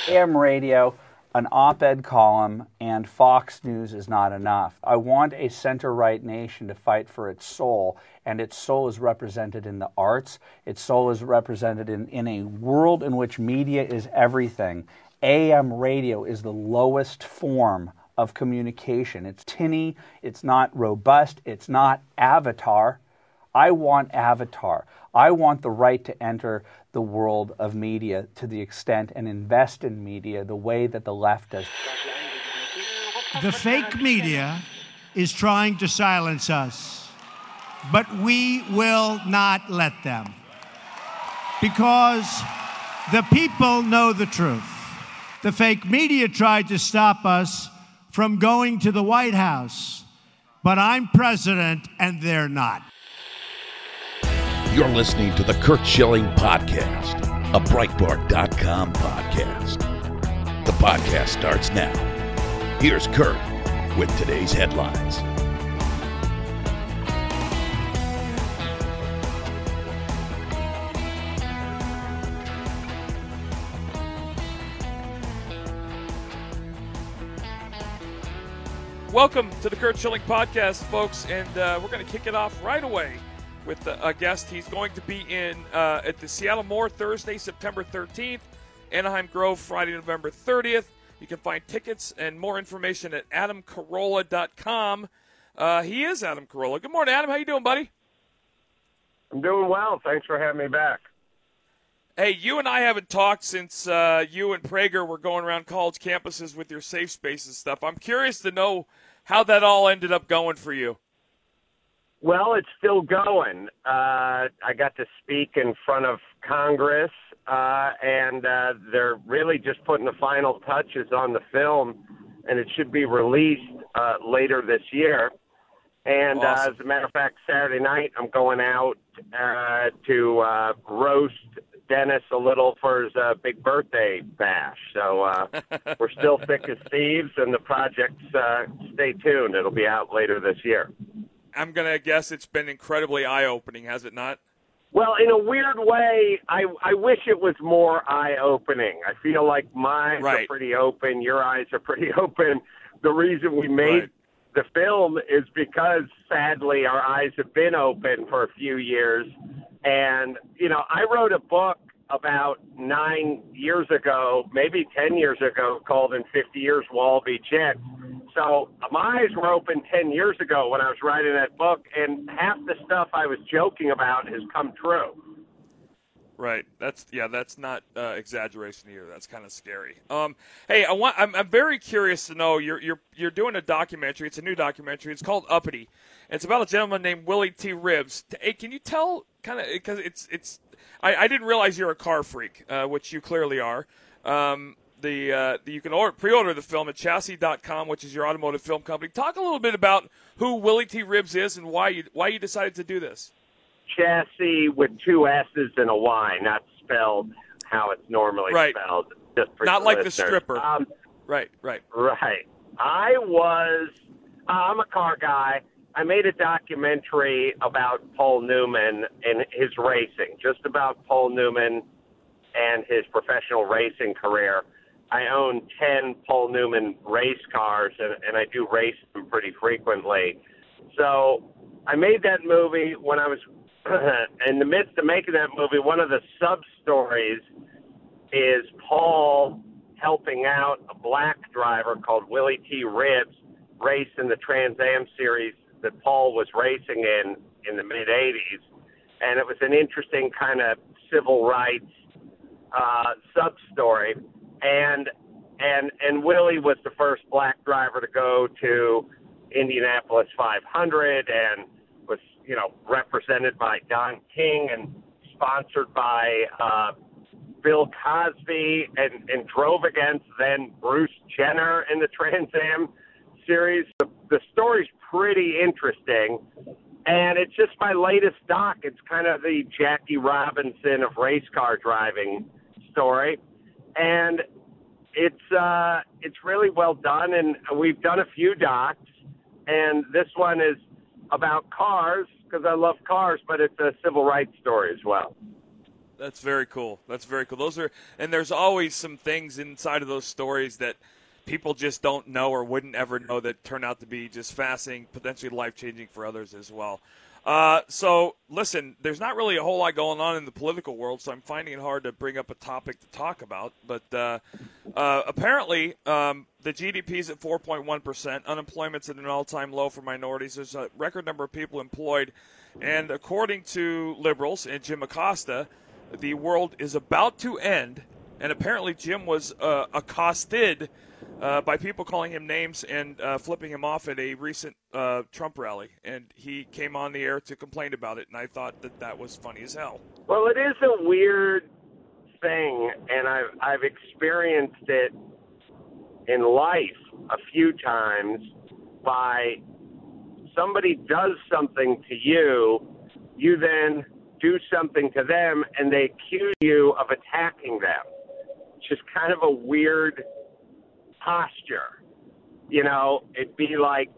AM radio, an op-ed column, and Fox News is not enough. I want a center-right nation to fight for its soul, and its soul is represented in the arts. Its soul is represented in a world in which media is everything. AM radio is the lowest form of communication. It's tinny, it's not robust, it's not Avatar. I want Avatar. I want the right to enter the world of media to the extent and invest in media the way that the left does. The fake media is trying to silence us, but we will not let them, because the people know the truth. The fake media tried to stop us from going to the White House, but I'm president and they're not. You're listening to the Curt Schilling Podcast, a Breitbart.com podcast. The podcast starts now. Here's Curt with today's headlines. Welcome to the Curt Schilling Podcast, folks, and we're going to kick it off right away with a guest. He's going to be at the Seattle Moore Thursday, September 13th, Anaheim Grove Friday, November 30th. You can find tickets and more information at adamcarolla.com. He is Adam Carolla. Good morning, Adam. How you doing, buddy? I'm doing well. Thanks for having me back. Hey, you and I haven't talked since you and Prager were going around college campuses with your safe spaces stuff. I'm curious to know how that all ended up going for you. Well, it's still going. I got to speak in front of Congress, and they're really just putting the final touches on the film, and it should be released later this year. And awesome. As a matter of fact, Saturday night I'm going out to roast Dennis a little for his big birthday bash. So we're still thick as thieves, and the project's, stay tuned. It'll be out later this year. I'm going to guess it's been incredibly eye-opening, has it not? Well, in a weird way, I wish it was more eye-opening. I feel like mine are pretty open, your eyes are pretty open. The reason we made the film is because, sadly, our eyes have been open for a few years. And, you know, I wrote a book about 9 years ago, maybe 10 years ago, called In 50 Years We'll All Be Chicks. So my eyes were open 10 years ago when I was writing that book, and half the stuff I was joking about has come true. Right. That's not exaggeration either. That's kind of scary. Hey, I'm very curious to know. You're doing a documentary. It's a new documentary. It's called Uppity. And it's about a gentleman named Willy T. Ribs. Hey, can you tell kind of, because I didn't realize you're a car freak, which you clearly are. You can pre-order the film at chassis.com, which is your automotive film company. Talk a little bit about who Willy T. Ribs is and why you decided to do this. Chassis with two S's and a Y, not spelled how it's normally spelled. Just for not like listeners. The stripper. Right. I'm a car guy. I made a documentary about Paul Newman and his racing, just about Paul Newman and his professional racing career. I own 10 Paul Newman race cars, and I do race them pretty frequently. So I made that movie when I was in the midst of making that movie. One of the sub-stories is Paul helping out a black driver called Willy T. Ribs race in the Trans Am series that Paul was racing in the mid-'80s. And it was an interesting kind of civil rights sub-story. And Willie was the first black driver to go to Indianapolis 500 and was, represented by Don King and sponsored by Bill Cosby and drove against then Bruce Jenner in the Trans Am series. The story's pretty interesting, and it's just my latest doc. It's kind of the Jackie Robinson of race car driving story, and it's really well done. And we've done a few docs, and this one is about cars because I love cars, but it's a civil rights story as well. That's very cool. That's very cool. And there's always some things inside of those stories that people just don't know or wouldn't ever know that turn out to be just fascinating, potentially life-changing for others as well. So, listen, there's not really a whole lot going on in the political world, so I'm finding it hard to bring up a topic to talk about. But apparently, the GDP is at 4.1%. Unemployment's at an all-time low for minorities. There's a record number of people employed. And according to liberals and Jim Acosta, the world is about to end. And apparently Jim was accosted by people calling him names and flipping him off at a recent Trump rally. And he came on the air to complain about it, and I thought that was funny as hell. Well, it is a weird thing, and I've experienced it in life a few times. By somebody does something to you, you then do something to them, and they accuse you of attacking them. It's just kind of a weird posture. You know, it'd be like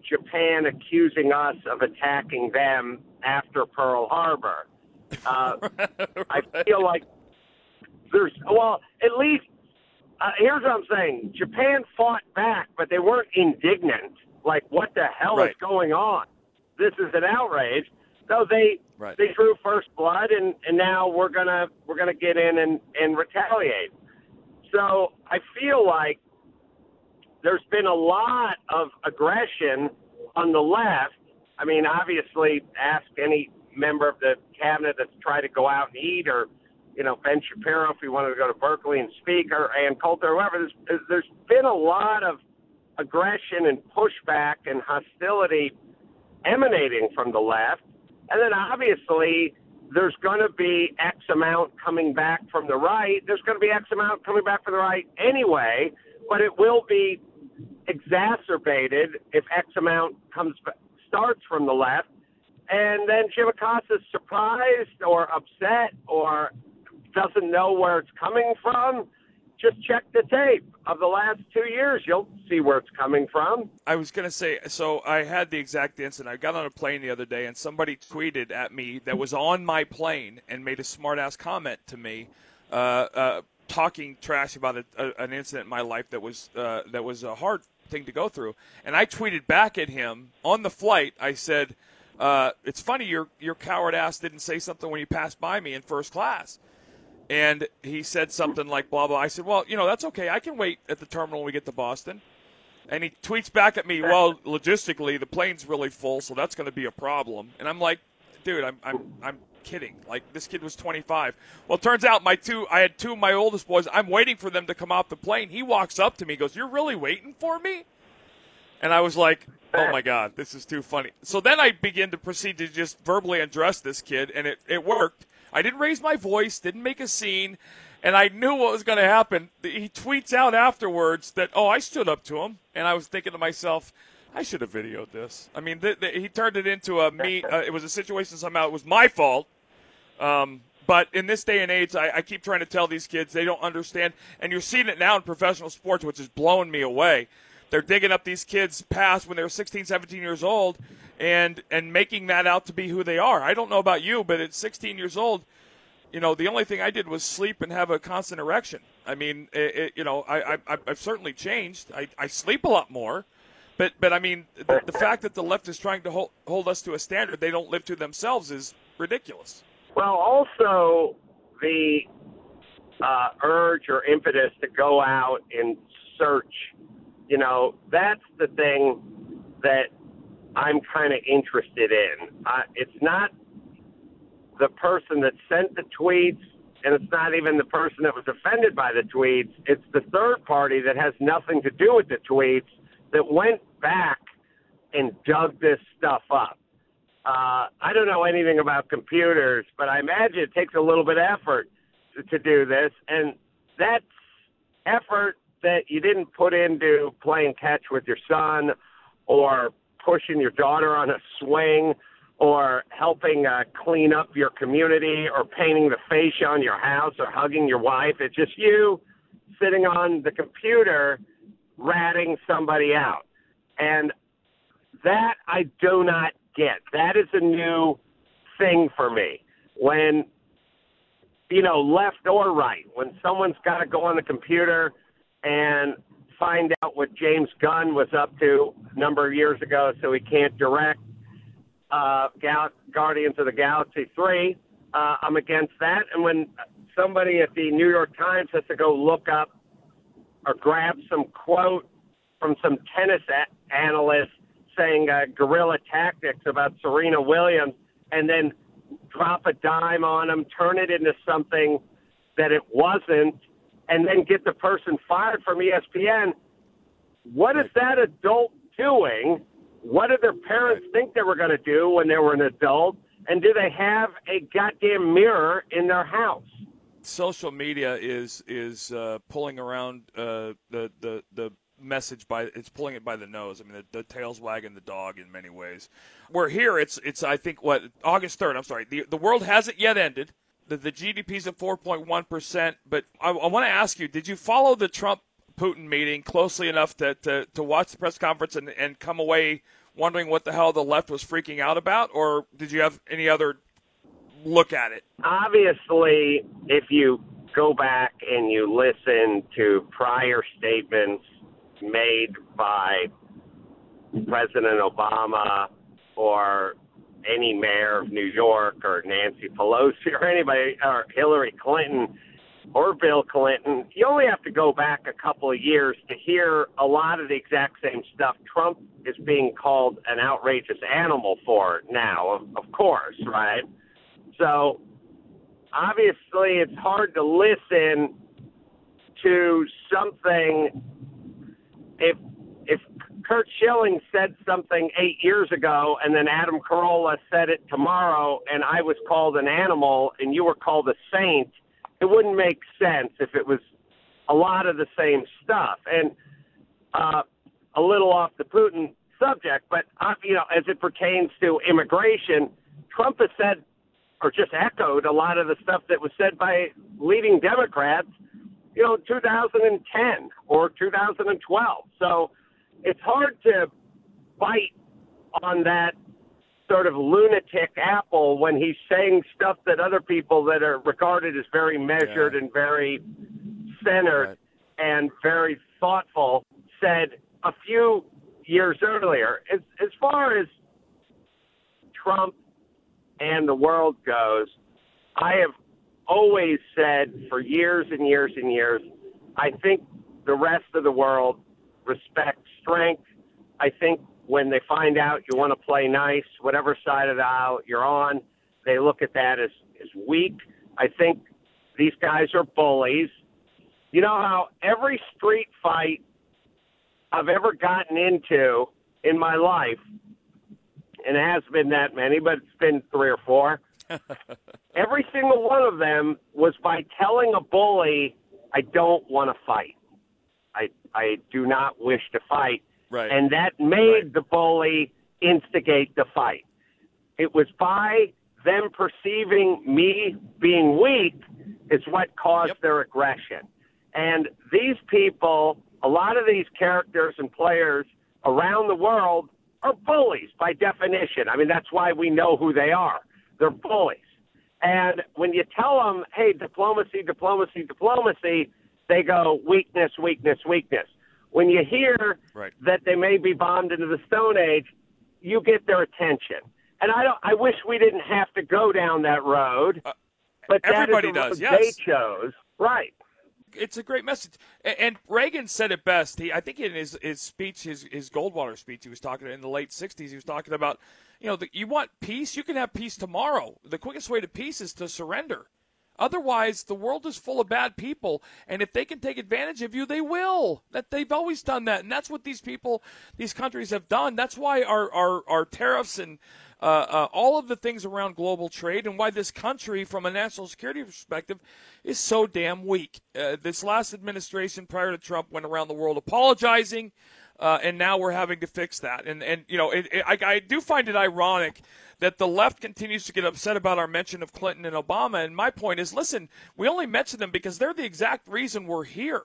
Japan accusing us of attacking them after Pearl Harbor. I feel like at least, here's what I'm saying. Japan fought back, but they weren't indignant. Like, what the hell is going on? This is an outrage. So they drew first blood, and now we're gonna get in and retaliate. So I feel like there's been a lot of aggression on the left. I mean, obviously, ask any member of the cabinet that's tried to go out and eat, or, you know, Ben Shapiro if he wanted to go to Berkeley and speak, or Ann Coulter, or whoever. There's been a lot of aggression and pushback and hostility emanating from the left. And then obviously there's going to be X amount coming back from the right. There's going to be X amount coming back from the right anyway, but it will be exacerbated if X amount starts from the left. And then Jim Acosta's surprised or upset or doesn't know where it's coming from. Just check the tape of the last 2 years. You'll see where it's coming from. I was going to say, so I had the exact incident. I got on a plane the other day, and somebody tweeted at me that was on my plane and made a smart-ass comment to me, talking trash about an incident in my life that was a hard thing to go through. And I tweeted back at him on the flight. I said, it's funny your coward ass didn't say something when you passed by me in first class. And he said something like, blah, blah. I said, well, you know, that's okay. I can wait at the terminal when we get to Boston. And he tweets back at me, well, logistically, the plane's really full, so that's going to be a problem. And I'm like, dude, I'm kidding. Like, this kid was 25. Well, it turns out I had two of my oldest boys. I'm waiting for them to come off the plane. He walks up to me, goes, you're really waiting for me? And I was like, oh, my God, this is too funny. So then I begin to proceed to just verbally address this kid, and it worked. I didn't raise my voice, didn't make a scene, and I knew what was going to happen. He tweets out afterwards that, I stood up to him, and I was thinking to myself, I should have videoed this. I mean, he turned it into it was a situation somehow it was my fault. But in this day and age, I keep trying to tell these kids they don't understand, and you're seeing it now in professional sports, which is blowing me away. They're digging up these kids' past when they're 16, 17 years old, and making that out to be who they are. I don't know about you, but at 16 years old, you know, the only thing I did was sleep and have a constant erection. I mean, I've certainly changed. I sleep a lot more, but I mean, the fact that the left is trying to hold us to a standard they don't live to themselves is ridiculous. Well, also the urge or impetus to go out and search, you know, that's the thing that I'm kind of interested in. It's not the person that sent the tweets, and it's not even the person that was offended by the tweets. It's the third party that has nothing to do with the tweets that went back and dug this stuff up. I don't know anything about computers, but I imagine it takes a little bit of effort to do this, and that's effort that you didn't put into playing catch with your son or pushing your daughter on a swing or helping clean up your community or painting the fascia on your house or hugging your wife. It's just you sitting on the computer ratting somebody out. And that I do not get. That is a new thing for me. when, you know, left or right, when someone's got to go on the computer and find out what James Gunn was up to a number of years ago so he can't direct Guardians of the Galaxy 3, I'm against that. And when somebody at the New York Times has to go look up or grab some quote from some tennis analyst saying guerrilla tactics about Serena Williams and then drop a dime on them, turn it into something that it wasn't, and then get the person fired from ESPN, what is that adult doing? What did their parents think they were going to do when they were an adult? And do they have a goddamn mirror in their house? Social media is pulling around the message it's pulling it by the nose. I mean, the tail's wagging the dog in many ways. We're here. It's I think August 3rd. I'm sorry. The world hasn't yet ended. The GDP's at 4.1%. But I want to ask you: did you follow the Trump-Putin meeting closely enough to watch the press conference and come away wondering what the hell the left was freaking out about, or did you have any other look at it? Obviously, if you go back and you listen to prior statements made by President Obama or any mayor of New York or Nancy Pelosi or anybody or Hillary Clinton or Bill Clinton, you only have to go back a couple of years to hear a lot of the exact same stuff Trump is being called an outrageous animal for now, of course, right? So obviously it's hard to listen to something. If Curt Schilling said something 8 years ago and then Adam Carolla said it tomorrow and I was called an animal and you were called a saint, it wouldn't make sense if it was a lot of the same stuff. And a little off the Putin subject, but, you know, as it pertains to immigration, Trump has said or just echoed a lot of the stuff that was said by leading Democrats, you know, 2010 or 2012. So it's hard to bite on that sort of lunatic apple when he's saying stuff that other people that are regarded as very measured and very centered and very thoughtful said a few years earlier. As far as Trump and the world goes, I have always said for years and years and years, I think the rest of the world respects strength. I think when they find out you want to play nice, whatever side of the aisle you're on, they look at that as weak. I think these guys are bullies. You know how every street fight I've ever gotten into in my life, and it hasn't been that many, but it's been 3 or 4, every single one of them was by telling a bully, I don't want to fight. I do not wish to fight. Right. And that made the bully instigate the fight. It was by them perceiving me being weak is what caused their aggression. And these people, a lot of these characters and players around the world are bullies by definition. I mean, that's why we know who they are. They're bullies. And when you tell them, hey, diplomacy, diplomacy, diplomacy, they go weakness, weakness, weakness. When you hear that they may be bombed into the Stone Age, you get their attention. And I wish we didn't have to go down that road, but everybody that is the does. road Yes, they chose. Right. It's a great message. And Reagan said it best. I think in his speech, his Goldwater speech, he was talking in the late 60s, he was talking about, you know, you want peace? You can have peace tomorrow. The quickest way to peace is to surrender. Otherwise, the world is full of bad people, and if they can take advantage of you, they will. That they've always done that, and that's what these people, these countries have done. That's why our tariffs and all of the things around global trade, and why this country, from a national security perspective, is so damn weak. This last administration prior to Trump went around the world apologizing, and now we're having to fix that. And you know, I do find it ironic that the left continues to get upset about our mention of Clinton and Obama. And my point is, listen, we only mention them because they're the exact reason we're here.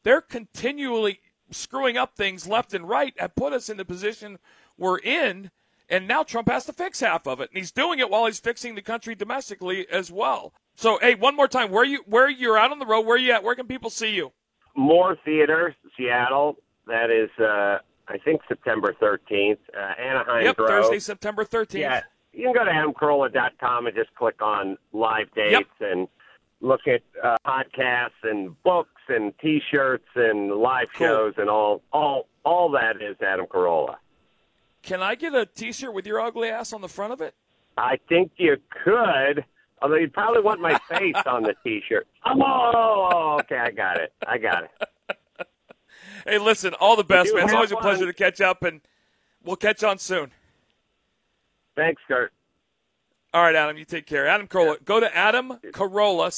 They're continually screwing up things left and right and put us in the position we're in. And now Trump has to fix half of it, and he's doing it while he's fixing the country domestically as well. So, hey, one more time, where you're out on the road, where are you at? Where can people see you? More Theater, Seattle. That is, I think, September 13th. Anaheim Grove. Thursday, September 13th. Yeah, you can go to AdamCarolla.com and just click on live dates and look at podcasts and books and T-shirts and live shows and all that is Adam Carolla. Can I get a T-shirt with your ugly ass on the front of it? I think you could, although you'd probably want my face on the T-shirt. Oh, okay, I got it. Hey, listen, all the best, man. It's always a pleasure to catch up, and we'll catch on soon. Thanks, Curt. All right, Adam, you take care. Adam Carolla. Go to Adam Carolla,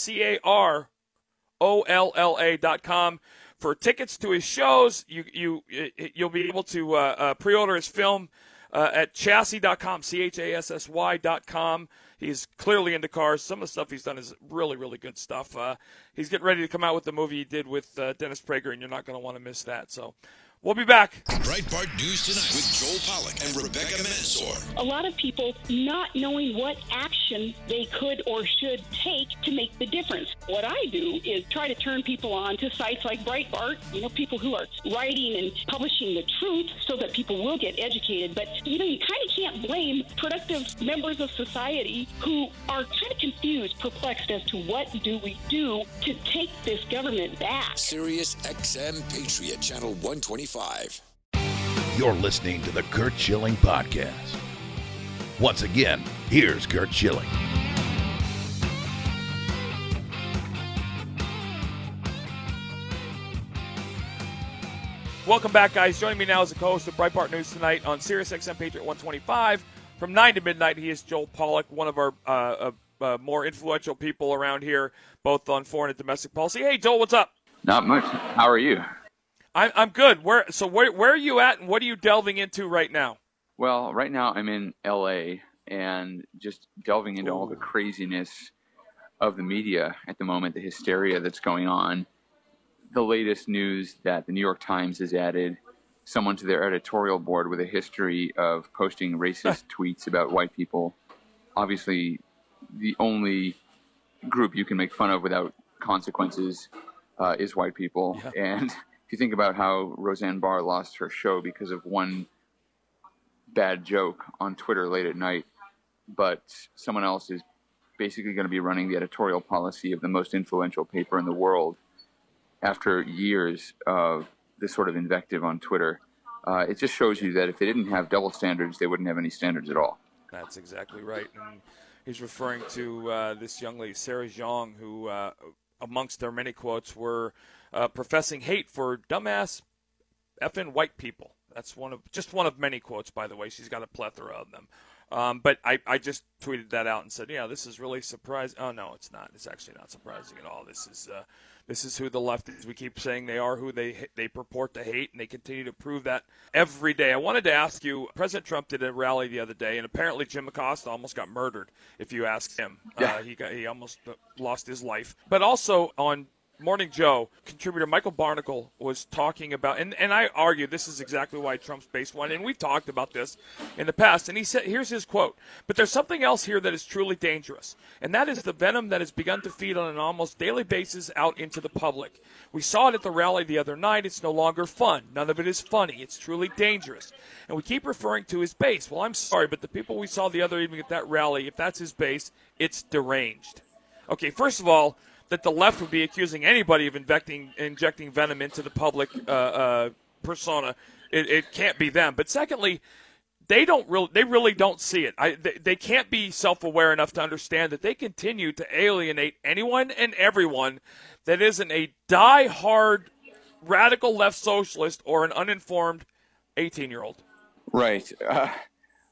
CAROLLA.com for tickets to his shows. You'll be able to pre-order his film at chassis.com, CHASSY.com. He's clearly into cars. Some of the stuff he's done is really, really good stuff. He's getting ready to come out with the movie he did with Dennis Prager, and you're not going to want to miss that. So we'll be back. Breitbart News Tonight with Joel Pollak and Rebecca Mansour. A lot of people not knowing what action they could or should take to make the difference. What I do is try to turn people on to sites like Breitbart, people who are writing and publishing the truth so that people will get educated. But, you kind of can't blame productive members of society who are kind of confused, perplexed as to what do we do to take this government back. Sirius XM Patriot, Channel 125. You're listening to the Curt Schilling Podcast. Once again, here's Curt Schilling. Welcome back, guys. Joining me now is the co-host of Breitbart News Tonight on Sirius XM Patriot 125. From 9 to midnight, he is Joel Pollak, one of our more influential people around here, both on foreign and domestic policy. Hey, Joel, what's up? Not much. How are you? I'm good. Where are you at, and what are you delving into right now? Well, right now I'm in L.A. and just delving into all the craziness of the media at the moment, the hysteria that's going on. The latest news that the New York Times has added someone to their editorial board with a history of posting racist tweets about white people. Obviously, the only group you can make fun of without consequences is white people. Yeah. And if you think about how Roseanne Barr lost her show because of one bad joke on Twitter late at night, but someone else is basically going to be running the editorial policy of the most influential paper in the world after years of this sort of invective on Twitter. It just shows you that if they didn't have double standards, they wouldn't have any standards at all. That's exactly right. And he's referring to this young lady, Sarah Zhang, who, amongst their many quotes, were professing hate for dumbass effing white people. That's one of many quotes, by the way. She's got a plethora of them. But I just tweeted that out and said, yeah, this is really surprising. Oh, no, it's not. It's actually not surprising at all. This is who the left is. We keep saying they are who they purport to hate, and they continue to prove that every day. I wanted to ask you, President Trump did a rally the other day, and apparently Jim Acosta almost got murdered, if you ask him. Yeah. He almost lost his life. But also on Morning Joe, contributor Michael Barnacle was talking about, and I argue this is exactly why Trump's base won, and we've talked about this in the past, and he said, here's his quote, "But there's something else here that is truly dangerous, and that is the venom that has begun to feed on an almost daily basis out into the public. We saw it at the rally the other night. It's no longer fun. None of it is funny. It's truly dangerous." And we keep referring to his base. Well, I'm sorry, but the people we saw the other evening at that rally, if that's his base, it's deranged. Okay, first of all, that the left would be accusing anybody of injecting venom into the public persona. It can't be them. But secondly, they really don't see it. They can't be self-aware enough to understand that they continue to alienate anyone and everyone that isn't a die-hard radical left socialist or an uninformed 18-year-old. Right.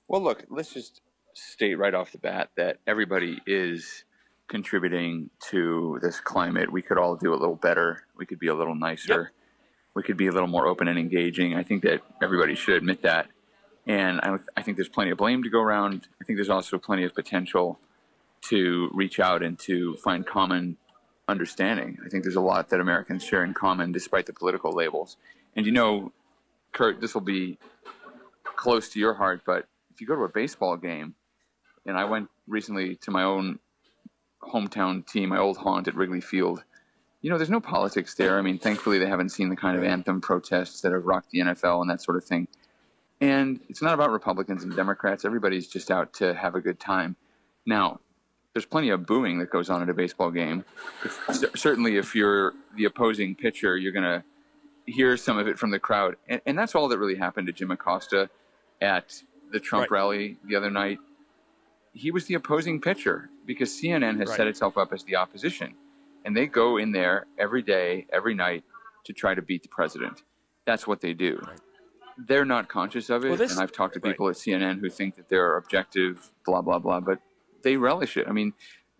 Well, look, let's just state right off the bat that everybody is contributing to this climate. We could all do a little better. We could be a little nicer. Yep. We could be a little more open and engaging. I think that everybody should admit that. And I think there's plenty of blame to go around. I think there's also plenty of potential to reach out and to find common understanding. I think there's a lot that Americans share in common despite the political labels. And Curt, this will be close to your heart, but if you go to a baseball game, and I went recently to my own hometown team, my old haunt at Wrigley Field, there's no politics there. I mean, thankfully they haven't seen the kind of anthem protests that have rocked the NFL and that sort of thing. And it's not about Republicans and Democrats. Everybody's just out to have a good time. Now, there's plenty of booing that goes on at a baseball game. Certainly if you're the opposing pitcher, you're going to hear some of it from the crowd. And that's all that really happened to Jim Acosta at the Trump rally the other night. He was the opposing pitcher because CNN has set itself up as the opposition. And they go in there every day, every night to try to beat the president. That's what they do. Right. They're not conscious of it. And I've talked to people at CNN who think that they're objective, blah, blah, blah, but they relish it. I mean,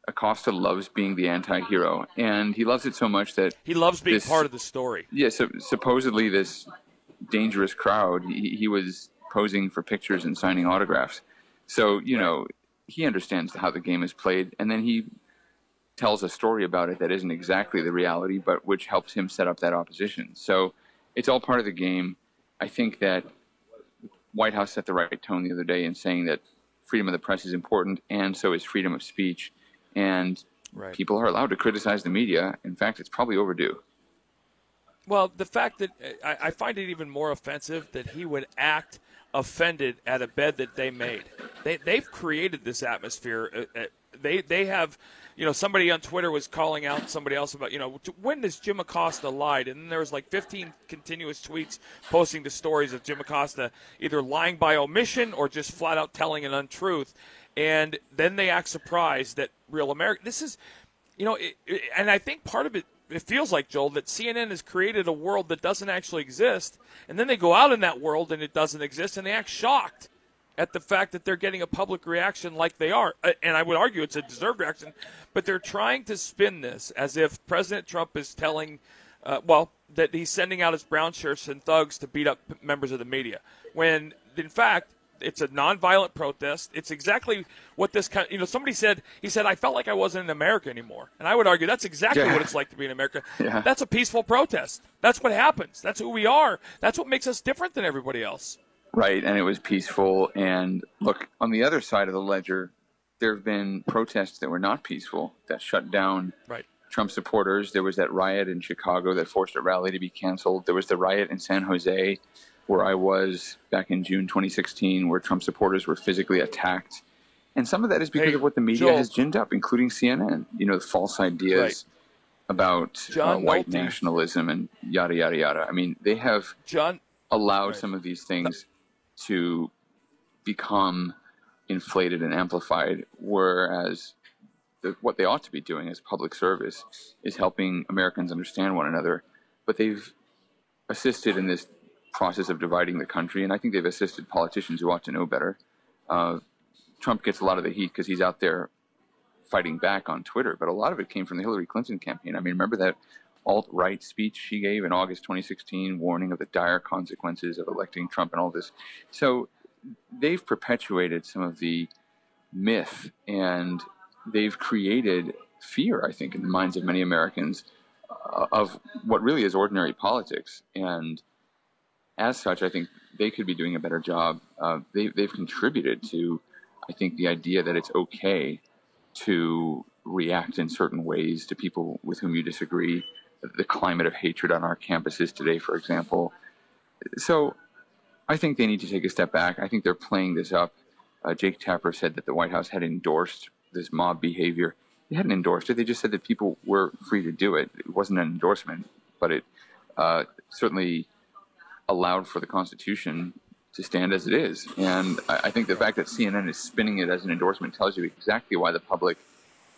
Acosta loves being the anti-hero, and he loves it so much that he loves being part of the story. Yeah, so supposedly this dangerous crowd, he was posing for pictures and signing autographs. So, he understands how the game is played, and then he tells a story about it that isn't exactly the reality, but which helps him set up that opposition. So it's all part of the game. I think that White House set the right tone the other day in saying that freedom of the press is important, and so is freedom of speech. And people are allowed to criticize the media. In fact, it's probably overdue. Well, the fact that I find it even more offensive that he would act offended at a bed that they made. They've created this atmosphere. They have, somebody on Twitter was calling out somebody else about, when does Jim Acosta lied? And then there was like 15 continuous tweets posting the stories of Jim Acosta either lying by omission or just flat out telling an untruth. And then they act surprised that real America. This is, and I think part of it feels like, Joel, that CNN has created a world that doesn't actually exist. And then they go out in that world and it doesn't exist, and they act shocked at the fact that they're getting a public reaction like they are. And I would argue it's a deserved reaction, but they're trying to spin this as if President Trump is telling, that he's sending out his brown shirts and thugs to beat up members of the media. When, in fact, it's a nonviolent protest. It's exactly what this kind somebody said, I felt like I wasn't in America anymore. And I would argue that's exactly what it's like to be in America. Yeah. That's a peaceful protest. That's what happens. That's who we are. That's what makes us different than everybody else. Right, and it was peaceful. And look, on the other side of the ledger, there have been protests that were not peaceful, that shut down Trump supporters. There was that riot in Chicago that forced a rally to be canceled. There was the riot in San Jose, where I was back in June 2016, where Trump supporters were physically attacked. And some of that is because of what the media has ginned up, including CNN, the false ideas about white nationalism and yada, yada, yada. I mean, they have allowed some of these things to become inflated and amplified, whereas what they ought to be doing as public service is helping Americans understand one another. But they've assisted in this process of dividing the country, and I think they've assisted politicians who ought to know better. Trump gets a lot of the heat because he's out there fighting back on Twitter, but a lot of it came from the Hillary Clinton campaign. I mean, remember that alt-right speech she gave in August 2016, warning of the dire consequences of electing Trump and all this. So they've perpetuated some of the myth, and they've created fear, I think, in the minds of many Americans of what really is ordinary politics. And as such, I think they could be doing a better job. They've contributed to, I think, the idea that it's okay to react in certain ways to people with whom you disagree. The climate of hatred on our campuses today, for example. So I think they need to take a step back. I think they're playing this up. Jake Tapper said that the White House had endorsed this mob behavior. They hadn't endorsed it. They just said that people were free to do it. It wasn't an endorsement, but it certainly allowed for the Constitution to stand as it is. And I think the fact that CNN is spinning it as an endorsement tells you exactly why the public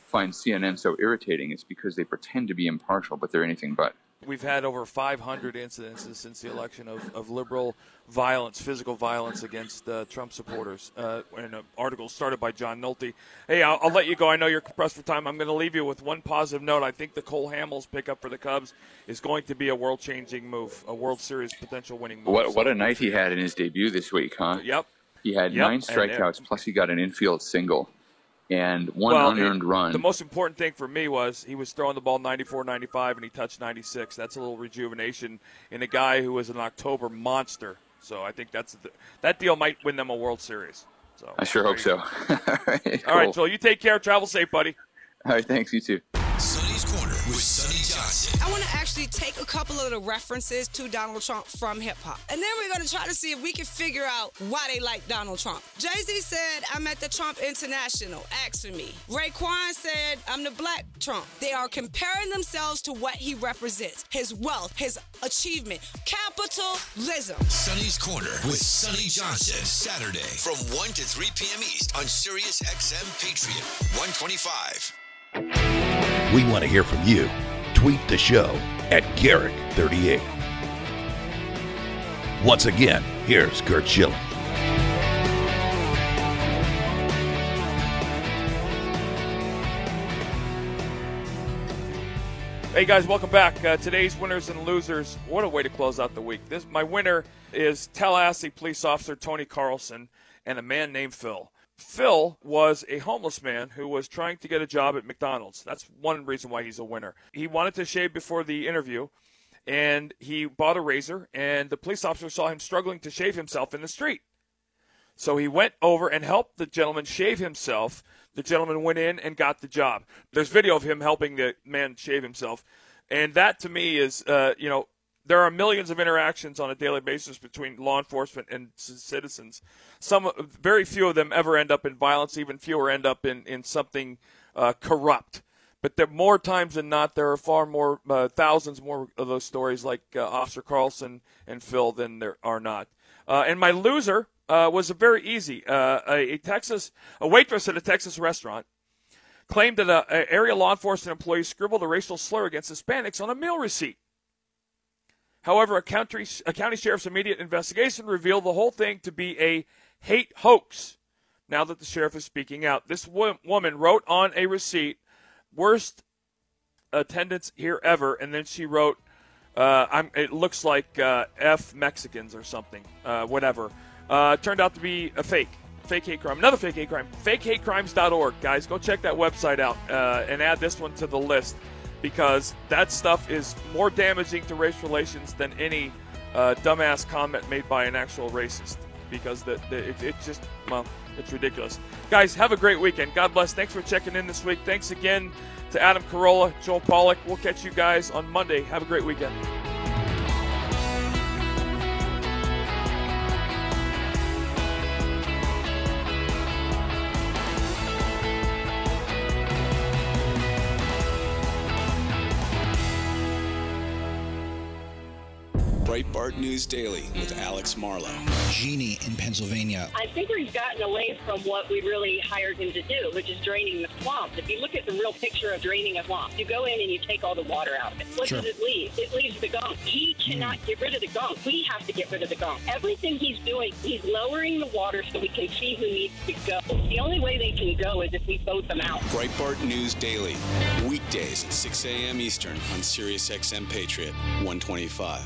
finds CNN so irritating. It's because they pretend to be impartial, but they're anything but. We've had over 500 incidences since the election of liberal violence, physical violence against Trump supporters. And an article started by John Nolte. Hey, I'll let you go. I know you're pressed for time. I'm going to leave you with one positive note. I think the Cole Hamels pickup for the Cubs is going to be a world-changing move, a World Series potential winning move. What a night he had in his debut this week, huh? Yep. He had 9 strikeouts, plus he got an infield single. And one unearned run. The most important thing for me was he was throwing the ball 94, 95, and he touched 96. That's a little rejuvenation in a guy who was an October monster. So I think that deal might win them a World Series. So I sure hope so. All right, cool. All right, Joel, you take care. Travel safe, buddy. All right, thanks. You too. Sonny's Corner with Sonny Johnson. I want to actually take a couple of the references to Donald Trump from hip-hop. And then we're going to try to see if we can figure out why they like Donald Trump. Jay-Z said, I'm at the Trump International. Ask for me. Raekwon said, I'm the black Trump. They are comparing themselves to what he represents. His wealth, his achievement. Capitalism. Sonny's Corner with Sonny Johnson. Saturday from 1 to 3 p.m. East on Sirius XM Patriot 125. We want to hear from you. Tweet the show at Garrick38. Once again, here's Curt Schilling. Hey guys, welcome back. Today's winners and losers. What a way to close out the week. My winner is Tallahassee police officer Tony Carlson and a man named Phil. Phil was a homeless man who was trying to get a job at McDonald's. That's one reason why he's a winner. He wanted to shave before the interview, and he bought a razor, and the police officer saw him struggling to shave himself in the street. So he went over and helped the gentleman shave himself. The gentleman went in and got the job. There's video of him helping the man shave himself. And that, to me, is, there are millions of interactions on a daily basis between law enforcement and citizens. Very few of them ever end up in violence. Even fewer end up in something corrupt. But there, more times than not, there are far more, thousands more of those stories like Officer Carlson and Phil than there are not. And my loser was very easy. A waitress at a Texas restaurant claimed that an area law enforcement employee scribbled a racial slur against Hispanics on a meal receipt. However, a county sheriff's immediate investigation revealed the whole thing to be a hate hoax. Now that the sheriff is speaking out, this woman wrote on a receipt, "Worst attendance here ever," and then she wrote, "It looks like F Mexicans or something, whatever." Turned out to be a fake hate crime. Another fake hate crime. FakeHateCrimes.org, guys. Go check that website out and add this one to the list, because that stuff is more damaging to race relations than any dumbass comment made by an actual racist, because it's just, well, it's ridiculous. Guys, have a great weekend. God bless. Thanks for checking in this week. Thanks again to Adam Carolla, Joel Pollak. We'll catch you guys on Monday. Have a great weekend. Breitbart News Daily with Alex Marlowe. Jeannie in Pennsylvania. I think he's gotten away from what we really hired him to do, which is draining the swamp. If you look at the real picture of draining a swamp, you go in and you take all the water out of it. What does it leave? It leaves the gunk. He cannot get rid of the gunk. We have to get rid of the gunk. Everything he's doing, he's lowering the water so we can see who needs to go. The only way they can go is if we vote them out. Breitbart News Daily, weekdays at 6 a.m. Eastern on Sirius XM Patriot 125.